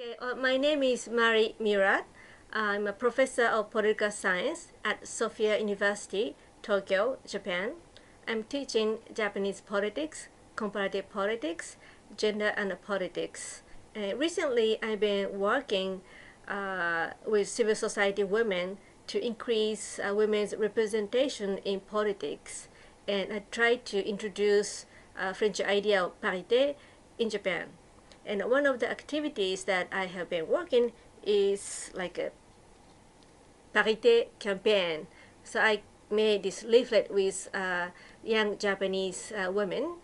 Okay, my name is Mari Mirat. I'm a professor of political science at Sophia University, Tokyo, Japan. I'm teaching Japanese politics, comparative politics, gender and politics. Recently, I've been working with civil society women to increase women's representation in politics. And I try to introduce French idea of parité in Japan. And one of the activities that I have been working is like a parité campaign. So I made this leaflet with young Japanese women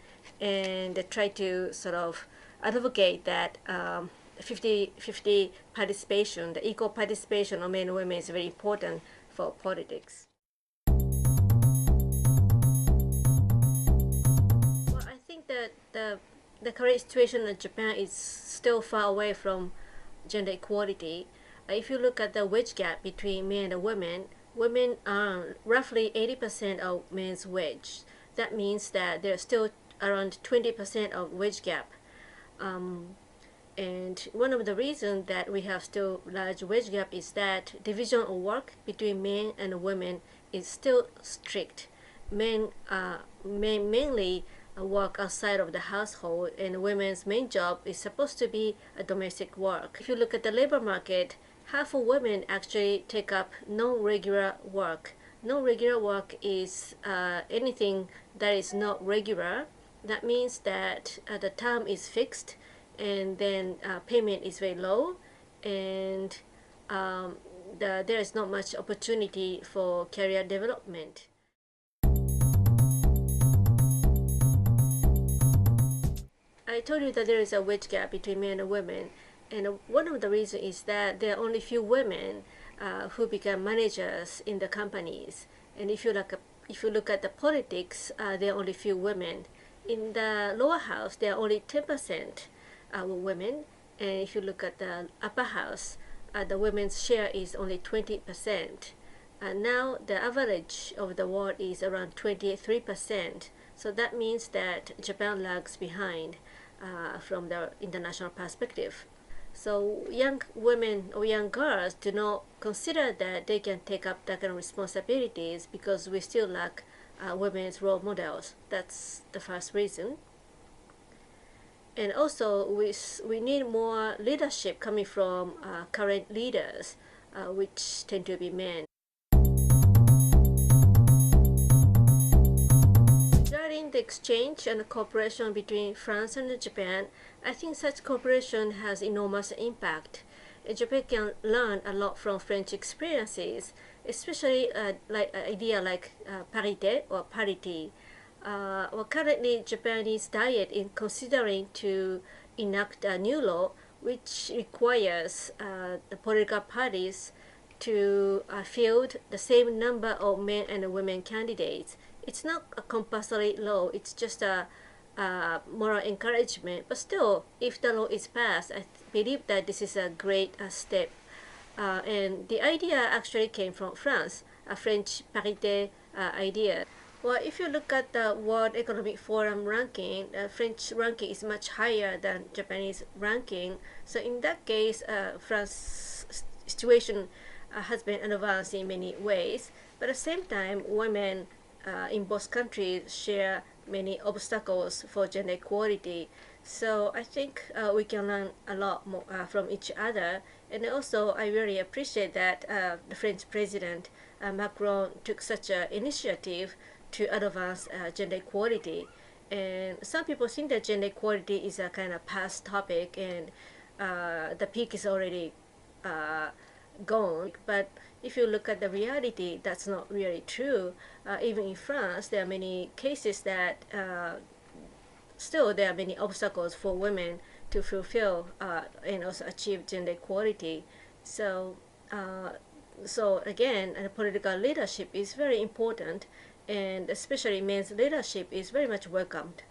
and try to sort of advocate that 50-50 participation, the equal participation of men and women is very important for politics. Well, I think that the current situation in Japan is still far away from gender equality. If you look at the wage gap between men and women earn roughly 80% of men's wage. That means that there's still around 20% of wage gap. And one of the reasons that we have still large wage gap is that division of work between men and women is still strict. Men mainly work outside of the household, and women's main job is supposed to be a domestic work. If you look at the labor market, half of women actually take up non-regular work. Non-regular work is anything that is not regular. That means that the time is fixed, and then payment is very low, and there is not much opportunity for career development. I told you that there is a wage gap between men and women, and one of the reasons is that there are only few women who become managers in the companies. And if you look at the politics, there are only few women. In the lower house, there are only 10% women, and if you look at the upper house, the women's share is only 20%. Now the average of the world is around 23%. So that means that Japan lags behind from the international perspective. So young women or young girls do not consider that they can take up that kind of responsibilities because we still lack women's role models. That's the first reason. And also we need more leadership coming from current leaders, which tend to be men. Regarding the exchange and the cooperation between France and Japan, I think such cooperation has enormous impact. Japan can learn a lot from French experiences, especially like an idea like parité or parity. Well, currently, Japanese diet is considering to enact a new law which requires the political parties to field the same number of men and women candidates. It's not a compulsory law, it's just a moral encouragement. But still, if the law is passed, I believe that this is a great step. And the idea actually came from France, a French parité idea. Well, if you look at the World Economic Forum ranking, French ranking is much higher than Japanese ranking. So in that case, France's situation has been advanced in many ways. But at the same time, women in both countries share many obstacles for gender equality. So I think we can learn a lot more from each other. And also, I really appreciate that the French President Macron took such an initiative to advance gender equality. And some people think that gender equality is a kind of past topic and the peak is already gone. But if you look at the reality, that's not really true. Even in France, there are many cases that still there are many obstacles for women to fulfill and also achieve gender equality. So again, political leadership is very important, and especially men's leadership is very much welcomed.